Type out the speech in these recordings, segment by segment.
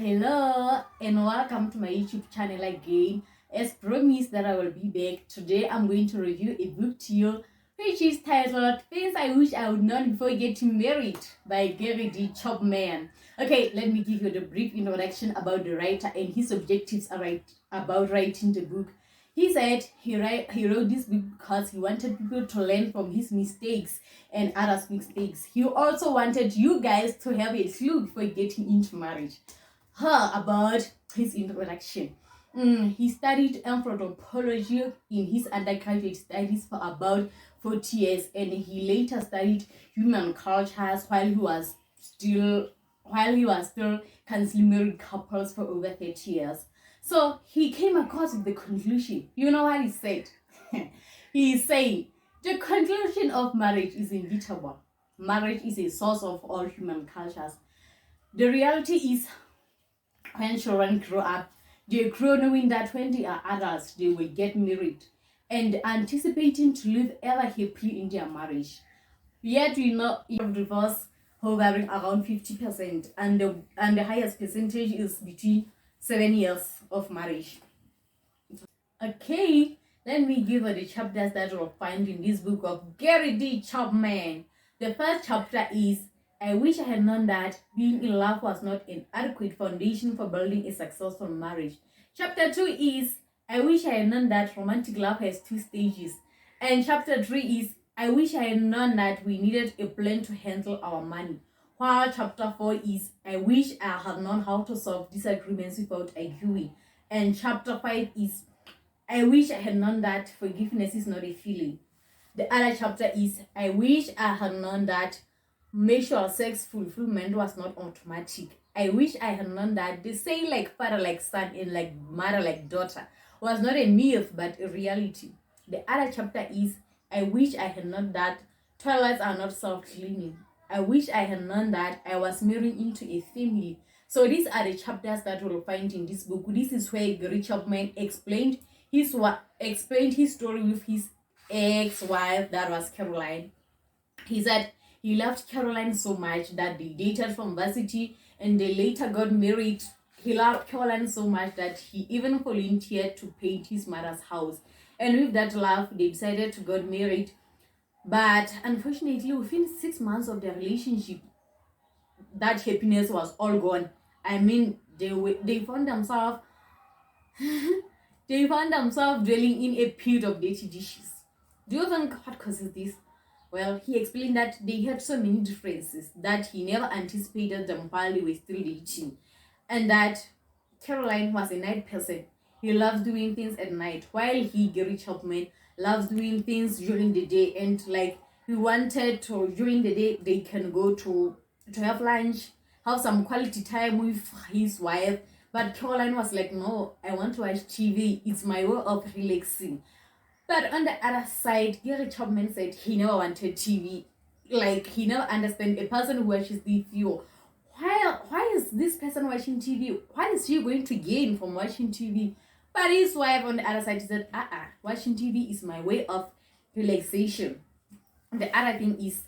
Hello and welcome to my YouTube channel again. As promised that I will be back. Today I'm going to review a book to you which is titled Things I Wish I Would Know Before Getting Married by Gary D. Chapman. Okay, let me give you the brief introduction about the writer and his objectives about writing the book. He said he wrote this book because he wanted people to learn from his mistakes and others' mistakes. He also wanted you guys to have a clue before getting into marriage. About his introduction. He studied anthropology in his undergraduate studies for about 40 years, and he later studied human cultures while he was still counseling married couples for over 30 years. So he came across with the conclusion. You know what he said? He is saying the conclusion of marriage is inevitable. Marriage is a source of all human cultures. The reality is, when children grow up, they grow knowing that when they are adults, they will get married and anticipating to live ever happily in their marriage. Yet we know divorce hovering around 50%, and the highest percentage is between 7 years of marriage. Okay, let me give you the chapters that you'll find in this book of Gary D. Chapman. The first chapter is I wish I had known that being in love was not an adequate foundation for building a successful marriage. Chapter 2 is I wish I had known that romantic love has 2 stages. And chapter 3 is I wish I had known that we needed a plan to handle our money. While chapter 4 is I wish I had known how to solve disagreements without arguing. And chapter 5 is I wish I had known that forgiveness is not a feeling. The other chapter is I wish I had known that mutual sex fulfillment was not automatic. I wish I had known that the saying like father like son and like mother like daughter was not a myth but a reality. The other chapter is I wish I had known that toilets are not self-cleaning. I wish I had known that I was marrying into a family. So these are the chapters that we'll find in this book. This is where Gary Chapman explained his story with his ex-wife, that was Caroline. He said he loved Caroline so much that they dated from varsity and they later got married. He loved Caroline so much that he even volunteered to paint his mother's house. And with that love, they decided to get married. But unfortunately, within 6 months of their relationship, that happiness was all gone. I mean, they found themselves dwelling in a pit of dirty dishes. Do you think what causes this? Well, he explained that they had so many differences that he never anticipated them while they were still dating. And that Caroline was a night person. He loves doing things at night, while he, Gary Chapman, loves doing things during the day. And like he wanted to, during the day, they can go to have lunch, have some quality time with his wife. But Caroline was like, no, I want to watch TV. It's my way of relaxing. But on the other side, Gary Chapman said he never wanted TV. Like, he never understand a person who watches TV. Why is this person watching TV? What is she going to gain from watching TV? But his wife on the other side said, watching TV is my way of relaxation. The other thing is,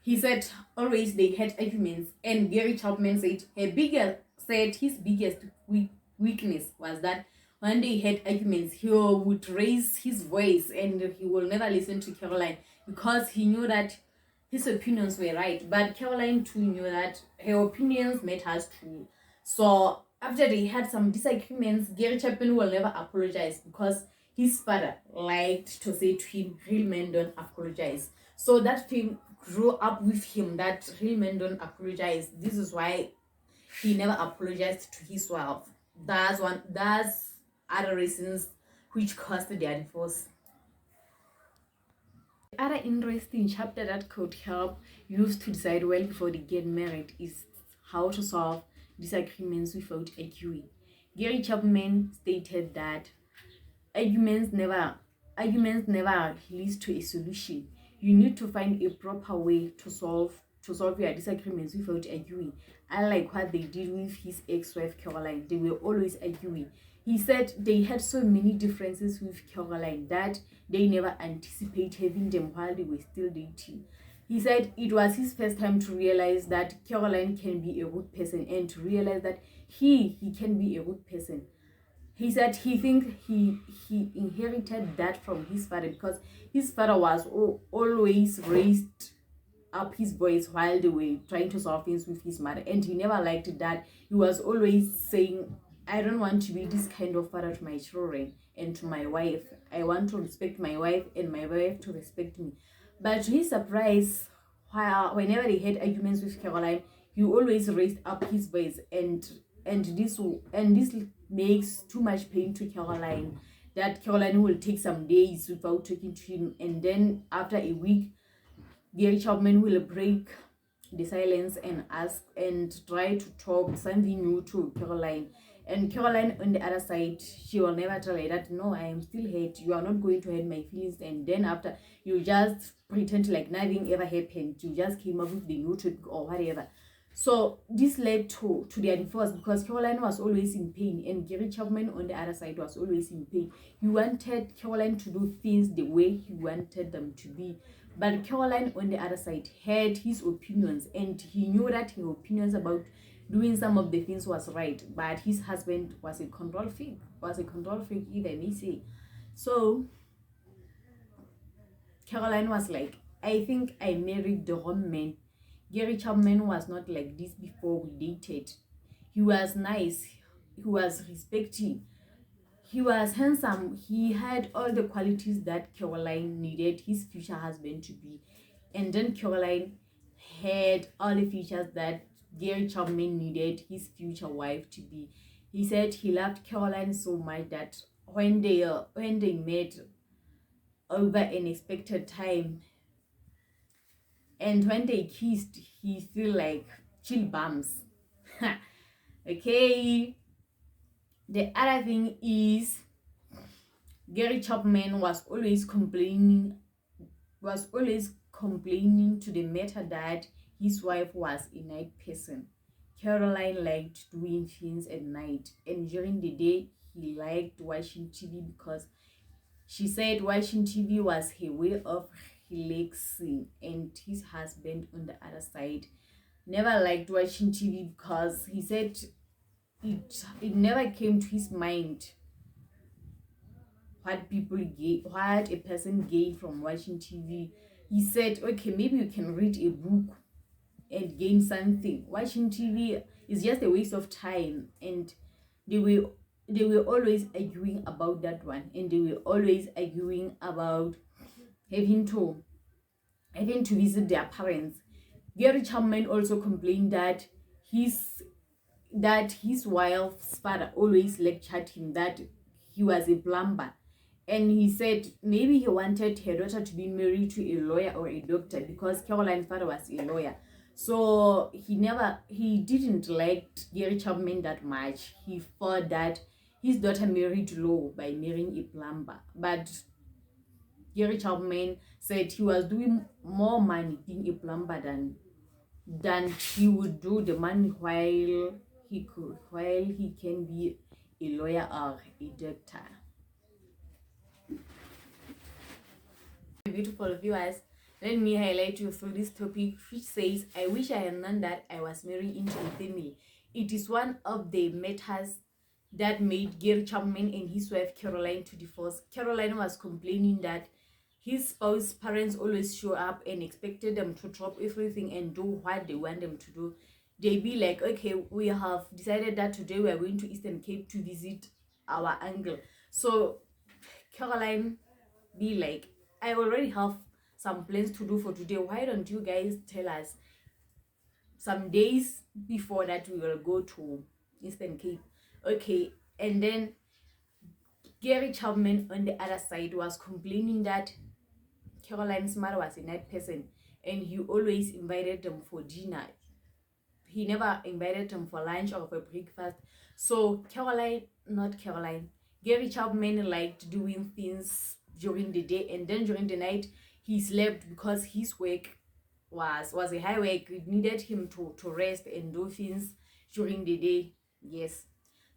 he said always they had arguments, and Gary Chapman said his biggest weakness was that when they had arguments, he would raise his voice and he will never listen to Caroline because he knew that his opinions were right. But Caroline too knew that her opinions matters too. So after they had some disagreements, Gary Chapman will never apologize because his father liked to say to him, real men don't apologize. So that thing grew up with him, that real men don't apologize. This is why he never apologized to his wife. That's other reasons which caused their divorce. The other interesting chapter that could help youths to decide well before they get married is how to solve disagreements without arguing. Gary Chapman stated that arguments never leads to a solution. You need to find a proper way to solve your disagreements without arguing. Unlike what they did with his ex-wife Caroline, they were always arguing. He said they had so many differences with Caroline that they never anticipated having them while they were still dating. He said it was his first time to realize that Caroline can be a good person and to realize that he can be a good person. He said he thinks he inherited that from his father because his father was always raised up his boys while they were trying to solve things with his mother, and he never liked that. He was always saying, I don't want to be this kind of father to my children and to my wife. I want to respect my wife and my wife to respect me. But to his surprise, whenever they had arguments with Caroline, he always raised up his voice, and this makes too much pain to Caroline. That Caroline will take some days without talking to him, and then after a week, Gary Chapman will break the silence and ask and try to talk something new to Caroline. And Caroline on the other side, she will never tell her that no, I am still hurt. You are not going to hurt my feelings. And then after, you just pretend like nothing ever happened. You just came up with the new topic or whatever. So this led to their divorce because Caroline was always in pain and Gary Chapman on the other side was always in pain. He wanted Caroline to do things the way he wanted them to be. But Caroline on the other side had his opinions, and he knew that her opinions about doing some of the things was right. But his husband was a control freak, either may say. So Caroline was like, I think I married the wrong man. Gary Chapman was not like this before we dated. He was nice, he was respecting, he was handsome, he had all the qualities that Caroline needed his future husband to be. And then Caroline had all the features that Gary Chapman needed his future wife to be. He said he loved Caroline so much that when they met over an expected time, and when they kissed, he feel like chill bumps. Okay. The other thing is Gary Chapman was always complaining to the matter that his wife was a night person. Caroline liked doing things at night, and during the day he liked watching TV because she said watching TV was her way of relaxing. And his husband on the other side never liked watching TV because he said it never came to his mind what a person gained from watching TV. He said, okay, maybe you can read a book and gain something. Watching TV is just a waste of time. And they were always arguing about that one, and they were always arguing about having to visit their parents. Gary Chapman also complained that his wife's father always lectured him that he was a plumber, and he said maybe he wanted her daughter to be married to a lawyer or a doctor because Caroline's father was a lawyer. So he didn't like Gary Chapman that much. He thought that his daughter married low by marrying a plumber. But Gary Chapman said he was doing more money being a plumber than he would do the money while he can be a lawyer or a doctor. Beautiful viewers, let me highlight you through this topic, which says, I wish I had known that I was married into a family. It is one of the matters that made Gary Chapman and his wife Caroline to divorce. Caroline was complaining that his spouse's parents always show up and expected them to drop everything and do what they want them to do. They be like, okay, we have decided that today we are going to Eastern Cape to visit our uncle. So Caroline be like, I already have some plans to do for today. Why don't you guys tell us some days before that we will go to Eastern Cape? Okay. And then Gary Chapman on the other side was complaining that Caroline's mother was a night person and he always invited them for dinner. He never invited them for lunch or for breakfast. So Gary Chapman liked doing things during the day, and then during the night he slept because his work was a high work. It needed him to rest and do things during the day. Yes.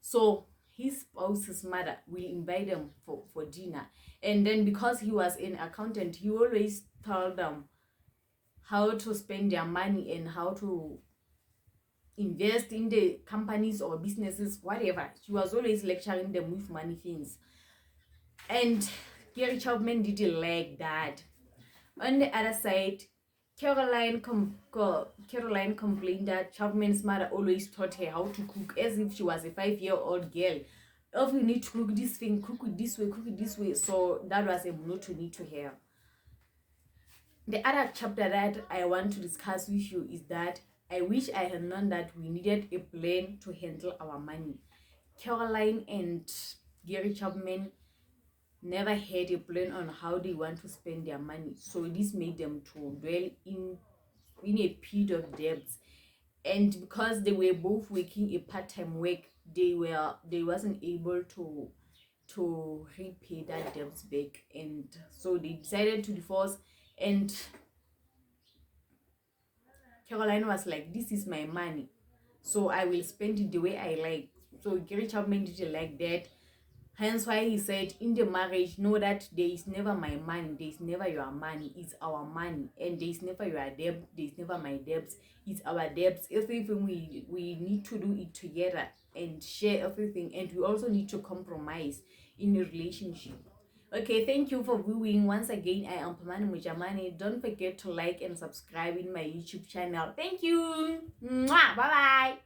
So his spouse's mother will invite them for dinner, and then because he was an accountant, he always told them how to spend their money and how to invest in the companies or businesses, whatever. She was always lecturing them with money things. And Gary Chapman didn't like that. On the other side, Caroline complained that Chapman's mother always taught her how to cook as if she was a 5-year-old girl. If you need to cook this thing, cook it this way, cook it this way. So that was a monotony to her. The other chapter that I want to discuss with you is that I wish I had known that we needed a plan to handle our money. Caroline and Gary Chapman never had a plan on how they want to spend their money, so this made them to dwell in a pit of debts. And because they were both working a part-time work, they wasn't able to repay that debts back, and so they decided to divorce. And Caroline was like, this is my money, so I will spend it the way I like. So Gary Chapman didn't like that. Hence why he said, in the marriage, know that there is never my money, there is never your money, it's our money. And there is never your debt, there is never my debts, it's our debts. Everything we need to do it together and share everything. And we also need to compromise in a relationship. Okay, thank you for viewing. Once again, I am Pamani Mujamani. Don't forget to like and subscribe in my YouTube channel. Thank you. Mwah! Bye bye.